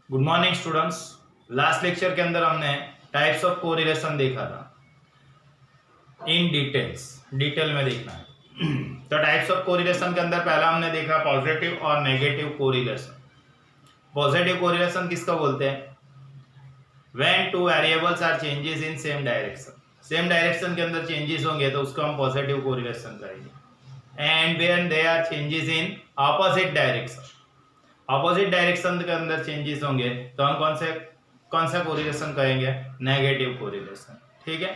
Good morning students. Last lecture के अंदर हमने टाइप्स ऑफ कोरिलेशन देखा था। इन डिटेल में देखना है। तो टाइप्स ऑफ कोरिलेशन के अंदर पहला हमने देखा पॉजिटिव और नेगेटिव कोरिलेशन। पॉजिटिव कोरिलेशन किसको बोलते हैं? When two variables are changes in same direction. Same direction के अंदर चेंजेस होंगे तो उसको हम पॉजिटिव कोरिलेशन करेंगे। And when they are changes in opposite direction, opposite direction के अंदर चेंजेस होंगे तो हम कौन सा कोरिलेशन करेंगे? Negative correlation. ठीक है,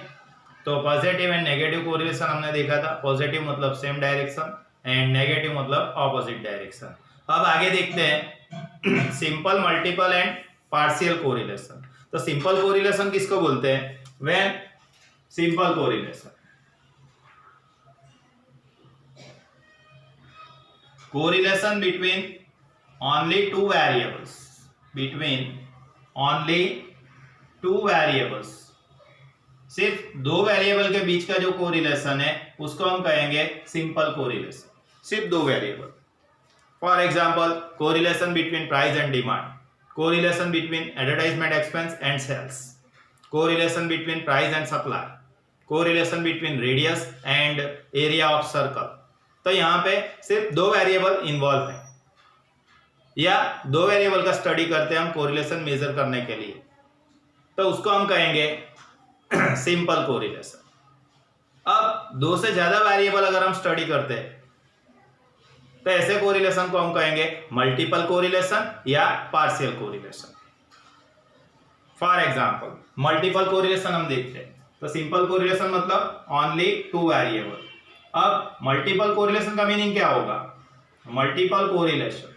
तो पॉजिटिव एंड नेगेटिव कोरिलेशन हमने देखा था। पॉजिटिव मतलब सेम डायरेक्शन एंड नेगेटिव मतलब ऑपोजिट डायरेक्शन। अब आगे देखते हैं simple, multiple and partial correlation. तो सिंपल कोरिलेशन किसको बोलते हैं? When simple correlation, correlation between only two variables, between only two variables, सिर्फ दो वेरिएबल के बीच का जो कोरिलेशन है उसको हम कहेंगे सिंपल कोरिलेशन। सिर्फ दो variable. For example, correlation between price and demand, correlation between advertisement expense and sales, correlation between price and supply, correlation between radius and area of circle. तो यहाँ पे सिर्फ दो वेरिएबल इन्वॉल्व है या दो वेरिएबल का स्टडी करते हैं हम कोरिलेशन मेजर करने के लिए, तो उसको हम कहेंगे सिंपल कोरिलेशन। अब दो से ज्यादा वेरिएबल अगर हम स्टडी करते हैं तो ऐसे कोरिलेशन को हम कहेंगे मल्टीपल कोरिलेशन या partial correlation. For example, multiple correlation हम देखते हैं तो सिंपल कोरिलेशन मतलब ओनली टू वेरिएबल। अब मल्टीपल कोरिलेशन का मीनिंग क्या होगा? मल्टीपल कोरिलेशन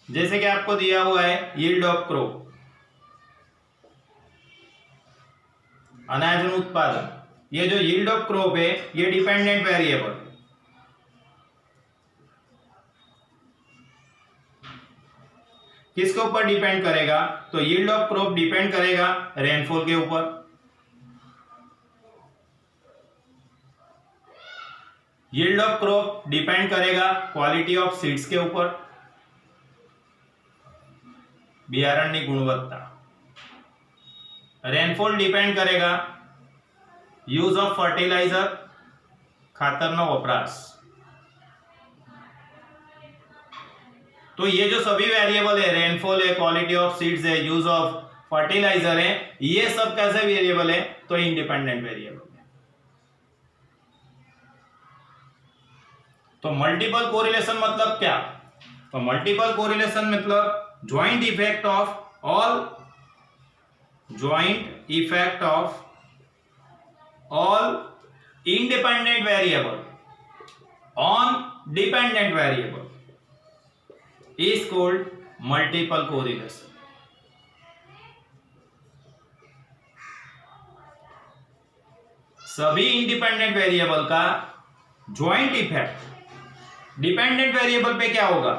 जैसे कि आपको दिया हुआ है यील्ड ऑफ क्रॉप, अनाज उत्पादन। ये जो यील्ड ऑफ क्रॉप है ये डिपेंडेंट वेरिएबल है। किसके ऊपर डिपेंड करेगा? तो यील्ड ऑफ क्रॉप डिपेंड करेगा रेनफॉल के ऊपर, यील्ड ऑफ क्रॉप डिपेंड करेगा क्वालिटी ऑफ सीड्स के ऊपर, बियारणની गुणवत्ता, रेनफॉल डिपेंड करेगा यूज ऑफ फर्टिलाइजर, खातरનો वपराश। तो ये जो सभी वेरिएबल है, रेनफॉल है, क्वालिटी ऑफ सीड्स है, यूज ऑफ फर्टिलाइजर है, ये सब कैसे वेरिएबल है? तो इंडिपेंडेंट वेरिएबल है। तो मल्टीपल कोरिलेशन मतलब क्या? तो मल्टीपल कोरिलेशन मतलब joint effect of all independent variable on dependent variable is called multiple correlation. सभी इंडिपेंडेंट वेरिएबल का ज्वाइंट इफेक्ट डिपेंडेंट वेरिएबल पे क्या होगा?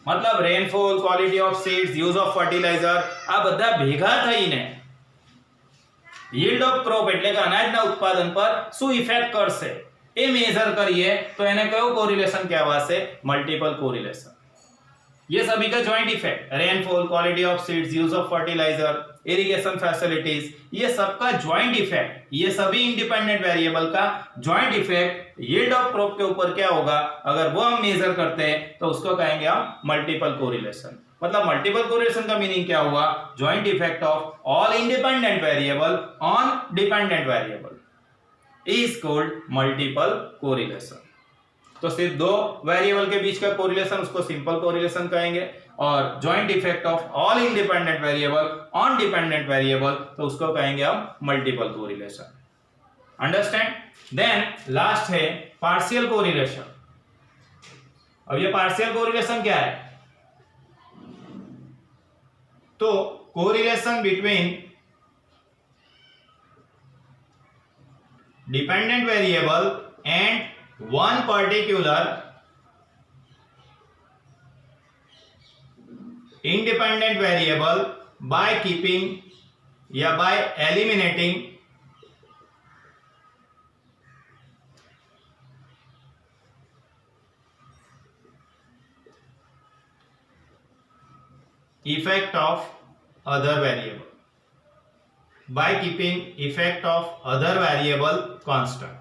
मतलब rainfall, quality of seeds, use of fertilizer, આ બધા ભેગા થઈને yield of crop એટલે કે અનાજના ઉત્પાદન પર શું ઇફેક્ટ કરશે એ મેજર કરીએ તો એને કયો કોરિલેશન કહેવાશે? Multiple correlation. ये सभी का joint effect, rainfall, quality of seeds, use of fertilizer, irrigation facilities, ये सबका ज्वाइंट इफेक्ट, ये सभी इंडिपेंडेंट वेरिएबल का joint effect yield of crop के ऊपर क्या होगा? अगर वो हम मेजर करते हैं तो उसको कहेंगे हम मल्टीपल कोरिलेशन। मतलब मल्टीपल कोरिलेशन का मीनिंग क्या हुआ? Joint effect of all independent variable on dependent variable is called multiple correlation. तो सिर्फ दो वेरिएबल के बीच का कोरिलेशन उसको सिंपल कोरिलेशन कहेंगे, और joint effect of all independent variable on dependent variable तो उसको कहेंगे हम multiple correlation. Understand? Then last है पार्शियल कोरिलेशन। अब ये पार्शियल कोरिलेशन क्या है? तो correlation between dependent variable and one particular independent variable by keeping या by eliminating effect of other variable, by keeping effect of other variable constant.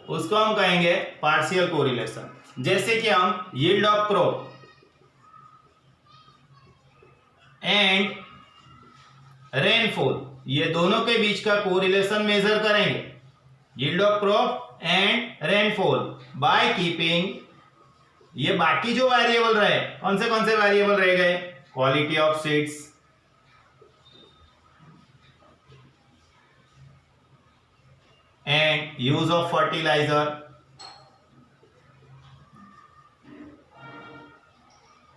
उसको हम कहेंगे पार्शियल कोरिलेशन। जैसे कि हम yield of crop and rainfall, ये दोनों के बीच का कोरिलेशन मेजर करेंगे। Yield of crop and rainfall by keeping, ये बाकी जो वेरिएबल रहे, कौन से वेरिएबल रह गए? Quality of seeds, and use of fertilizer,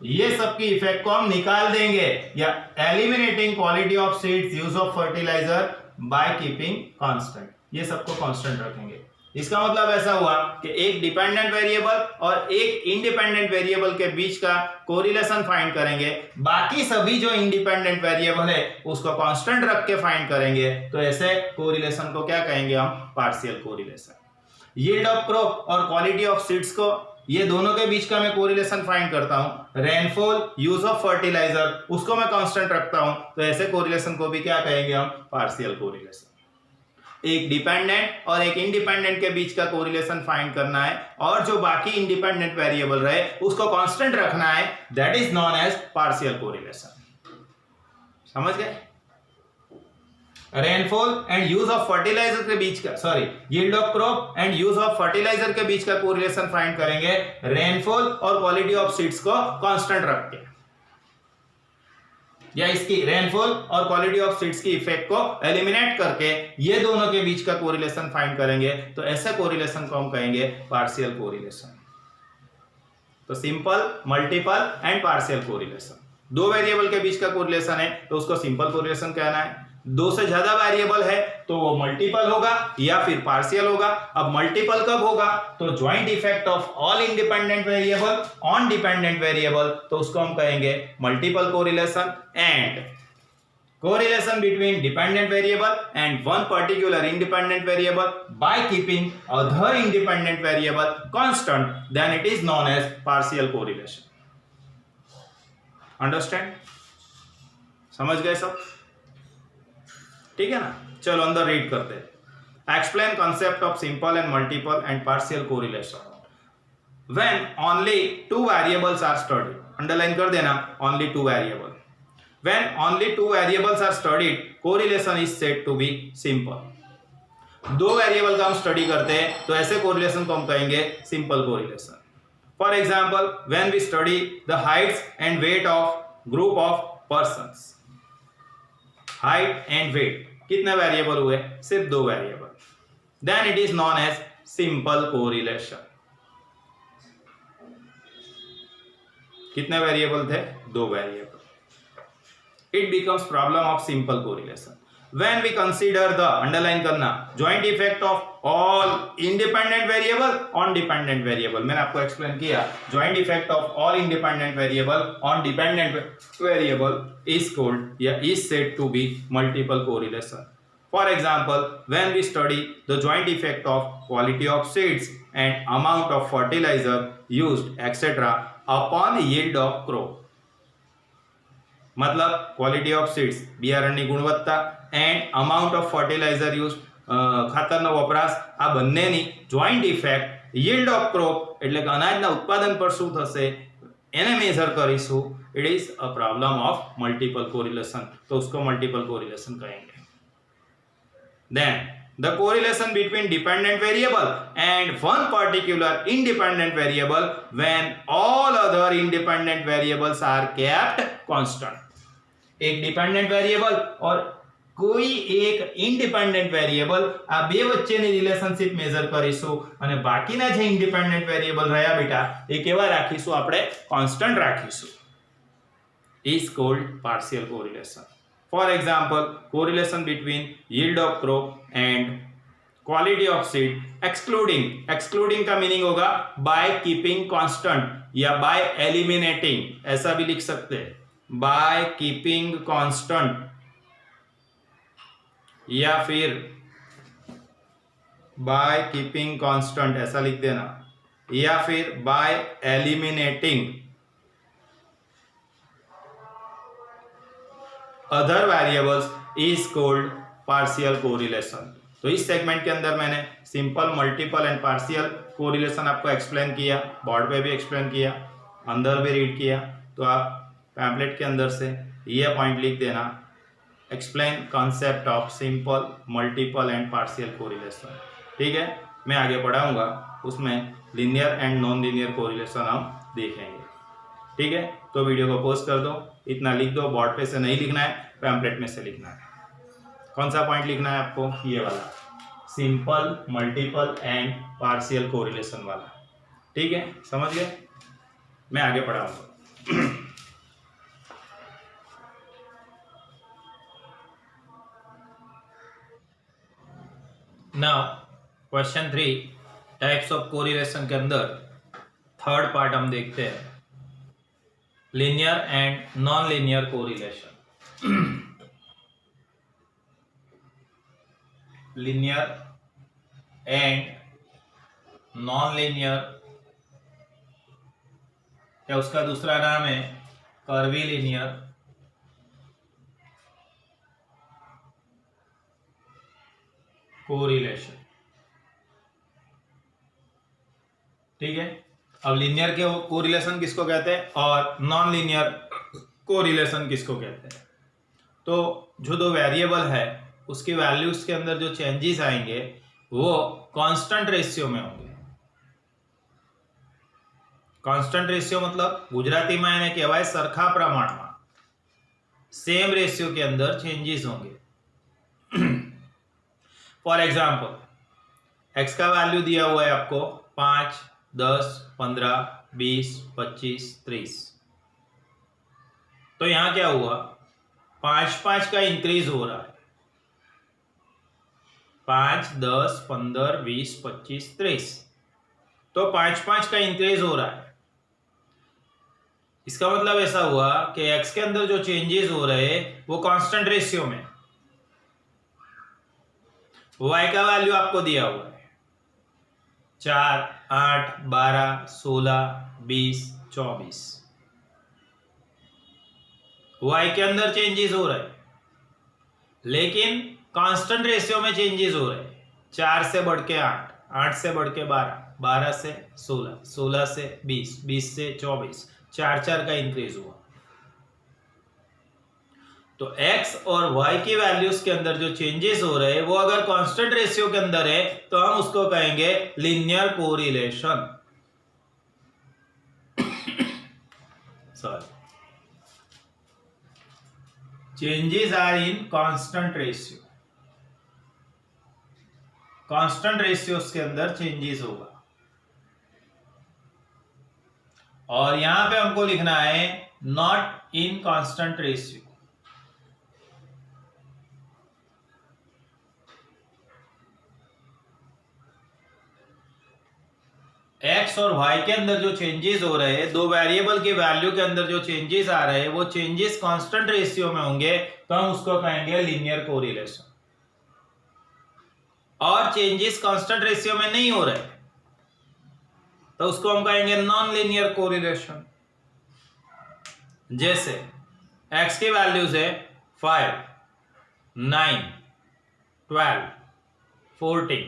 ये सब की इफेक्ट को हम निकाल देंगे, या eliminating quality of seeds, use of fertilizer by keeping constant, ये सबको कांस्टेंट रखेंगे। इसका मतलब ऐसा हुआ कि एक डिपेंडेंट वेरिएबल और एक इंडिपेंडेंट वेरिएबल के बीच का कोरिलेशन फाइंड करेंगे, बाकी सभी जो इंडिपेंडेंट वेरिएबल है उसको कांस्टेंट रख के फाइंड करेंगे। तो ऐसे कोरिलेशन को क्या कहेंगे हम? Partial correlation. Yield of crop और क्वालिटी ऑफ सीड्स को, ये दोनों के बीच का मैं कोरिलेशन फाइंड करता हूं। रेनफॉल, यूज ऑफ फर्टिलाइजर, उसको मैं कांस्टेंट रखता हूं। तो ऐसे कोरिलेशन को भी क्या कहेंगे हम? Partial correlation. एक डिपेंडेंट और एक इंडिपेंडेंट के बीच का कोरिलेशन फाइंड करना है, और जो बाकी इंडिपेंडेंट वेरिएबल रहे उसको कांस्टेंट रखना है, that is known as partial correlation. समझ गए? Rainfall and use of fertilizer के बीच का, sorry, yield of crop and use of fertilizer के बीच का कोरिलेशन फाइंड करेंगे रेनफॉल और क्वालिटी ऑफ सीड्स को कांस्टेंट रख के, या इसकी रेनफॉल और क्वालिटी ऑफ सीड्स की इफेक्ट को एलिमिनेट करके ये दोनों के बीच का कोरिलेशन फाइंड करेंगे। तो ऐसे कोरिलेशन को हम कहेंगे पार्शियल कोरिलेशन। तो simple, multiple and partial correlation, दो वेरिएबल के बीच का कोरिलेशन है तो उसको सिंपल कोरिलेशन कहना है। दो से ज्यादा वेरिएबल है तो वो मल्टीपल होगा या फिर पार्शियल होगा। अब मल्टीपल कब होगा? तो joint effect of all independent variable on dependent variable, तो उसको हम कहेंगे multiple correlation. And correlation between dependent variable and one particular independent variable by keeping other independent variable constant, then it is known as partial correlation. Understand? समझ गए सब? ठीक है ना? चलो अंदर रीड करते हैं। Explain concept of simple and multiple and partial correlation when only two variables are studied. Underline कर देना, only two variable. When only two variables are studied, correlation is said to be simple. दो variable का हम study करते हैं तो ऐसे correlation को हम कहेंगे simple correlation. For example, when we study the heights and weight of group of persons, height and weight, कितने वेरिएबल हुए? सिर्फ दो variable, then it is known as simple correlation. कितने वेरिएबल थे? दो variable. It becomes problem of simple correlation when we consider the, underline करना, joint effect of all independent variable on dependent variable। मैंने आपको explain किया, joint effect of all independent variable on dependent variable is called या is said to be multiple correlation। For example, when we study the joint effect of quality of seeds and amount of fertilizer used etc upon yield of crop, मतलब quality of seeds, બિયારણની ગુણવત્તા, and amount of fertilizer use, ખાતરનો વપરાશ, આ બંનેની joint effect yield of crop એટલે કે અનાજના ઉત્પાદન પર શું થશે એને મેઝર કરીશું। It is a problem of multiple correlation, તો उसको મલ્ટીપલ કોરિલેશન કહેंगे। Then the correlation between dependent variable and one particular independent variable when all other independent variables are kept constant। एक डिपेंडेंट वेरिएबल और कोई एक independent variable, आ बे वच्चेनी relationship major करीशुं અને બાકીના જે ઇન્ડિપેન્ડન્ટ વેરિએબલ રહ્યા બેટા એ કેવા રાખીશું? આપણે કોન્સ્ટન્ટ રાખીશું। is called partial correlation। For example, correlation between yield of crop and quality of seed, excluding का मीनिंग होगा by keeping constant या by eliminating, ऐसा भी लिख सकते हैं, by keeping constant या फिर by keeping constant, ऐसा लिख देना। या फिर bye eliminating other variables is called partial correlation. तो इस सेगमेंट के अंदर मैंने simple, multiple and partial correlation आपको एक्सप्लेन किया, बोर्ड पे भी एक्सप्लेन किया, अंदर भी रीड किया। तो आप पैम्पलेट के अंदर से ये पॉइंट लिख देना, explain concept of simple, multiple and partial correlation. ठीक है, मैं आगे पढ़ाऊंगा, उसमें linear and non linear correlation हम देखेंगे। ठीक है, तो वीडियो को पॉज कर दो, इतना लिख दो, बोर्ड पे से नहीं लिखना है, पैम्पलेट में से लिखना है। कौन सा पॉइंट लिखना है आपको? ये वाला, simple, multiple and partial correlation वाला। ठीक है, समझ गए? मैं आगे पढ़ाऊंगा। Now question 3, types of correlation के अंदर थर्ड पार्ट हम देखते हैं, linear and non linear correlation. Linear and non linear, या उसका दूसरा नाम है कर्वी लीनियर कोरिलेशन। ठीक है, अब लीनियर के कोरिलेशन किसको कहते हैं और नॉन लीनियर कोरिलेशन किसको कहते हैं? तो जो दो वेरिएबल है उसकी वैल्यूज के अंदर जो चेंजेस आएंगे वो कांस्टेंट रेशियो में होंगे। कांस्टेंट रेशियो मतलब गुजराती में એને કહેવાય સરખા પ્રમાણમાં, सेम रेशियो के अंदर चेंजेस होंगे। फॉर एग्जाम्पल, एक्स का वैल्यू दिया हुआ है आपको 5, 10, 15, 20, 25, 30। तो यहां क्या हुआ, 5 का इंक्रीज हो रहा है, 5, 10, 15, 20, 25, 30। तो 5 का इंक्रीज हो रहा है। इसका मतलब ऐसा हुआ कि x के अंदर जो चेंजेस हो रहे हैं वो कांस्टेंट रेशियो में। y का वैल्यू आपको दिया हुआ है 4, 8, 12, 16, 20, 24। y के अंदर चेंजेस हो रहे हैं लेकिन कांस्टेंट रेशियो में चेंजेस हो रहे हैं। 4 से बढ़ के 8, 8 से बढ़ के 12, 12 से 16, 16 से 20, 20 से 24, 4 का इंक्रीज हुआ। तो x और y की वैल्यूज के अंदर जो चेंजेस हो रहे हैं वो अगर कांस्टेंट रेशियो के अंदर है तो हम उसको कहेंगे linear correlation. Sorry, changes are in constant ratio, constant ratios के अंदर चेंजेस होगा। और यहां पे हमको लिखना है not in constant ratio. X और वाई के अंदर जो चेंजेस हो रहे हैं, दो वेरिएबल के वैल्यू के अंदर जो चेंजेस आ रहे हैं वो चेंजेस कांस्टेंट रेशियो में होंगे तो हम उसको कहेंगे लीनियर कोरिलेशन। और चेंजेस कांस्टेंट रेशियो में नहीं हो रहे तो उसको हम कहेंगे नॉन लीनियर कोरिलेशन। जैसे x की वैल्यूज है 5, 9, 12, 14,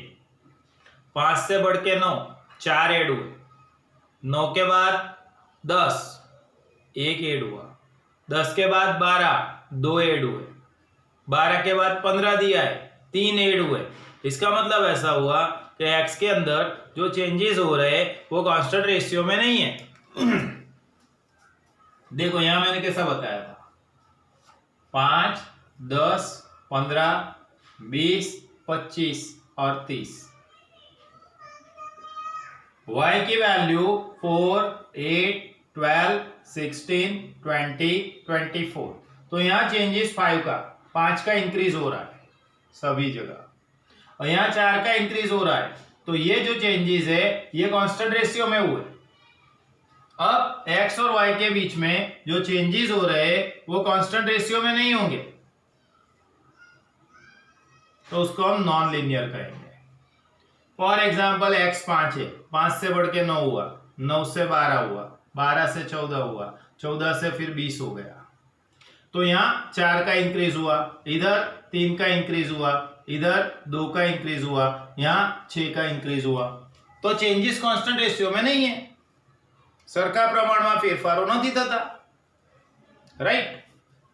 5 से बढ़ के 9, 4 ऐड हुए, 9 के बाद 10, 1 ऐड हुआ, 10 के बाद 12, 2 ऐड हुए, 12 के बाद 15 दिया है, 3 ऐड हुए। इसका मतलब ऐसा हुआ कि x के अंदर जो चेंजेस हो रहे हैं वो कांस्टेंट रेशियो में नहीं है। देखो यहां मैंने कैसा बताया था, 5, 10, 15, 20, 25 और 30। y की वैल्यू 4, 8, 12, 16, 20, 24। तो यहां चेंजेस 5 का इंक्रीज हो रहा है सभी जगह, और यहाँ 4 का इंक्रीज हो रहा है। तो ये जो चेंजेस है ये कांस्टेंट रेशियो में हुए। अब x और y के बीच में जो चेंजेस हो रहे हैं वो कांस्टेंट रेशियो में नहीं होंगे तो उसको हम नॉन लीनियर कहेंगे। फॉर एग्जाम्पल x 5 है, 5 से बढ़ के 9 हुआ, 9 से 12 हुआ, 12 से 14 हुआ, 14 से फिर 20 हो गया। तो यहाँ 4 का इंक्रीज हुआ, इधर 3 का इंक्रीज हुआ, इधर 2 का इंक्रीज हुआ, यहाँ 6 का इंक्रीज हुआ। तो चेंजेस कांस्टेंट रेशियो में नहीं है, सरखा प्रमाणમાં ફેરફારો નથી થતા, राइट।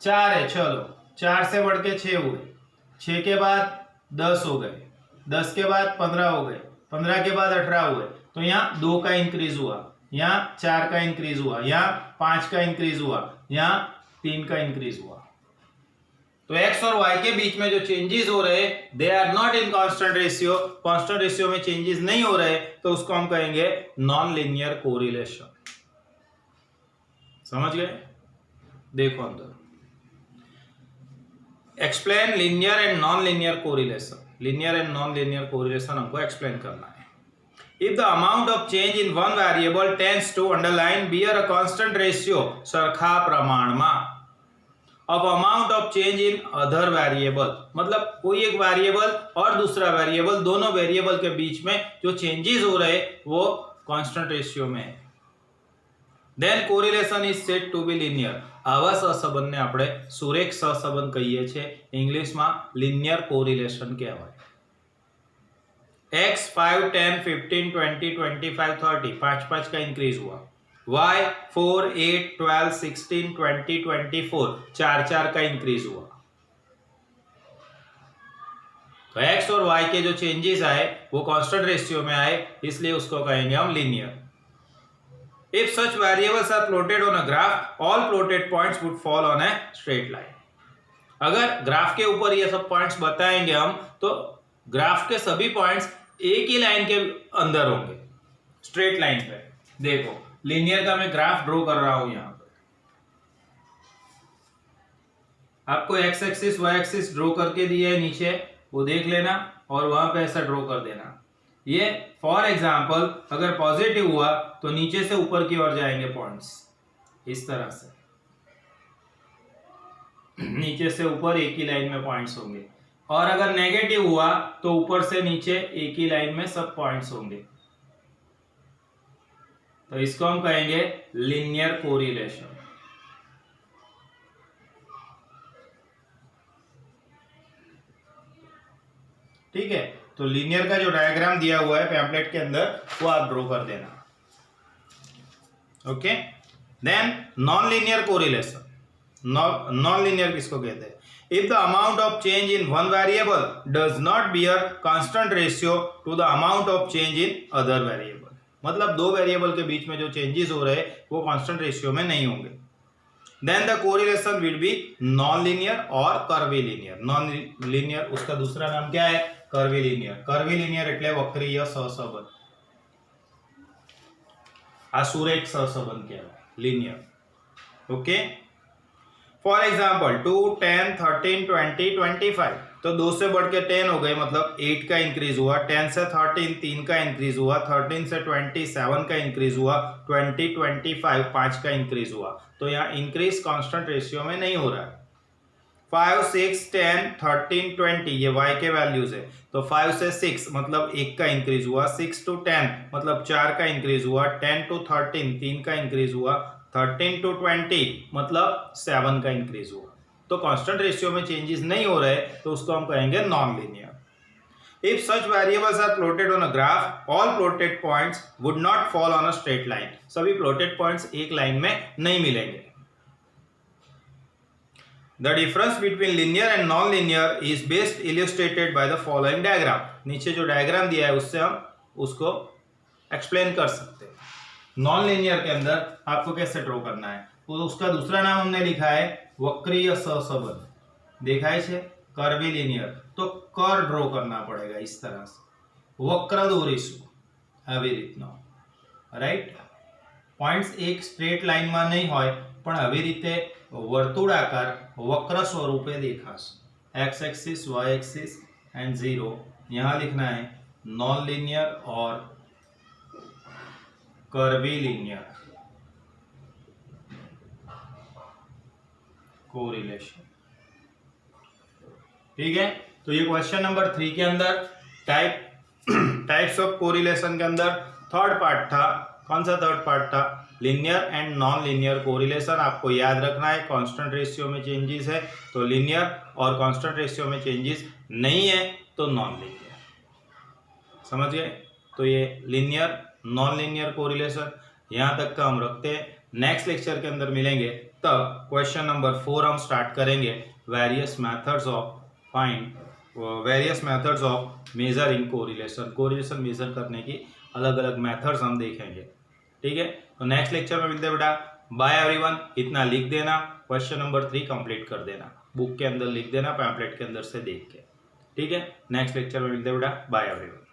4 है, चलो 4 से बढ़ के 6 हुए, 6 के बाद 10 हो गए, 10 के बाद 15 हो गए, 15 के बाद 18 हुए। तो यहाँ 2 का इंक्रीज हुआ, यहाँ 4 का इंक्रीज हुआ, यहाँ 5 का इंक्रीज हुआ, यहाँ 3 का इंक्रीज हुआ। तो x और y के बीच में जो चेंजेस हो रहे they are not in constant ratio, constant ratio में चेंजेस नहीं हो रहे, तो उसको हम कहेंगे नॉन लीनियर कोरिलेशन। समझ गए? देखो अंदर, explain linear and non linear correlation. Linear and non linear correlation हमको एक्सप्लेन करना है। If the amount of change in one variable tends to underline bear a constant ratio सरखा प्रमाणમાં of amount of change in other variable, मतलब कोई एक variable और दूसरा वेरिएबल, दोनों वेरिएबल के बीच में जो चेंजेस हो रहे वो कांस्टेंट रेशियो में है, then correlation is said to be linear. આવા સહસંબંધને આપણે સુરેખ સહસંબંધ કહીએ છીએ, ઇંગ્લિશમાં લિનિયર કોરિલેશન કહેવાય। x 5 10 15 20 25 30 5 का इंक्रीज हुआ, y 4 8 12 16 20 24 4 का इंक्रीज हुआ। तो x और y के जो चेंजेस आए वो कांस्टेंट रेशियो में आए, इसलिए उसको कहेंगे हम linear. If such variables are plotted on a graph, all plotted points would fall on a straight line. अगर ग्राफ के ऊपर ये सब पॉइंट्स बताएंगे हम, तो ग्राफ के सभी पॉइंट्स एक ही लाइन के अंदर होंगे, स्ट्रेट लाइन पे। देखो लीनियर का मैं ग्राफ ड्रॉ कर रहा हूं यहाँ पे, आपको X axis Y axis draw करके दिया है नीचे, वो देख लेना और वहां पे ऐसा ड्रॉ कर देना। ये फॉर एग्जाम्पल अगर पॉजिटिव हुआ तो नीचे से ऊपर की ओर जाएंगे पॉइंट्स, इस तरह से नीचे से ऊपर एक ही लाइन में पॉइंट्स होंगे, और अगर नेगेटिव हुआ तो ऊपर से नीचे एक ही लाइन में सब पॉइंट्स होंगे। तो इसको हम कहेंगे लीनियर कोरिलेशन। ठीक है, तो लीनियर का जो डायग्राम दिया हुआ है पैम्पलेट के अंदर वो आप ड्रॉ कर देना। Okay, then non linear correlation. Non linear किसको कहते हैं? If the amount of change in one variable does not bear constant ratio to the amount of change in other variable, मतलब दो वेरिएबल के बीच में जो चेंजेस हो रहे हैं वो कांस्टेंट रेशियो में नहीं होंगे, then the correlation will be non linear और कर्वीलिनियर। नॉन लीनियर उसका दूसरा नाम क्या है? कर्वीलिनियर। कर्वीलिनियर એટલે વક્રીય સહસંબંધ, આ સુરેખ સહસંબંધ કહેવાય લિનિયર। ओके, फॉर एग्जांपल 2 10 13 20 25, तो 2 से बढ़ के 10 हो गए, मतलब 8 का इंक्रीज हुआ, 10 से 13 3 का इंक्रीज हुआ, 13 से 20 7 का इंक्रीज हुआ, 20 25 5 का इंक्रीज हुआ। तो यहाँ इंक्रीज कांस्टेंट रेशियो में नहीं हो रहा है। 5 6 10 13 20 ये y के वैल्यूज है, तो 5 से 6 मतलब 1 का इंक्रीज हुआ, 6 to 10 मतलब 4 का इंक्रीज हुआ, 10 to 13 3 का इंक्रीज हुआ, 13 to 20 मतलब 7 का इंक्रीज हुआ। तो कांस्टेंट रेशियो में चेंजेस नहीं हो रहे, तो उसको हम कहेंगे non linear. If such variables are plotted on a graph, all plotted points would not fall on a straight line, सभी प्लॉटेड पॉइंट्स एक लाइन में नहीं मिलेंगे। The difference between linear and non-linear is best illustrated by the following diagram। नीचे जो diagram दिया है उससे हम उसको एक्सप्लेन कर सकते हैं। नॉन लीनियर के अंदर आपको कैसे ड्रॉ करना है, तो उसका दूसरा नाम हमने लिखा है वक्रीय सहसंबंध। देखा है कर्वीलिनियर, तो कर ड्रॉ करना पड़ेगा इस तरह से, वक्र દોરીશું આવી રીતનો, રાઈટ। પોઈન્ટ્સ એક સ્ટ્રેટ લાઈનમાં નહીં હોય, પણ આવી રીતે વર્તુળાકાર वक्र स्वरूपे देखाશે। X axis Y axis and 0, यहाँ लिखना है नॉन लीनियर और कर्वीलिनियर कोरिलेशन। ठीक है, तो ये क्वेश्चन नंबर 3 के अंदर टाइप टाइप्स ऑफ कोरिलेशन के अंदर थर्ड पार्ट था, कौन सा थर्ड पार्ट था? Linear and non linear correlation. आपको याद रखना है कांस्टेंट रेशियो में चेंजेस है तो लीनियर, और कांस्टेंट रेशियो में चेंजेस नहीं है तो नॉन लीनियर। समझ गए? तो ये लीनियर नॉन लीनियर कोरिलेशन यहाँ तक का हम रखते हैं। नेक्स्ट लेक्चर के अंदर मिलेंगे, तब क्वेश्चन नंबर 4 हम स्टार्ट करेंगे, various methods of measuring correlation. Correlation measure करने की अलग अलग मेथड्स हम देखेंगे। ठीक है, तो नेक्स्ट लेक्चर में मिलते हैं बेटा। Bye everyone. इतना लिख देना, क्वेश्चन नंबर 3 कंप्लीट कर देना, बुक के अंदर लिख देना, पैम्पलेट के अंदर से देख के। ठीक है, नेक्स्ट लेक्चर में मिलते हैं बेटा। Bye everyone.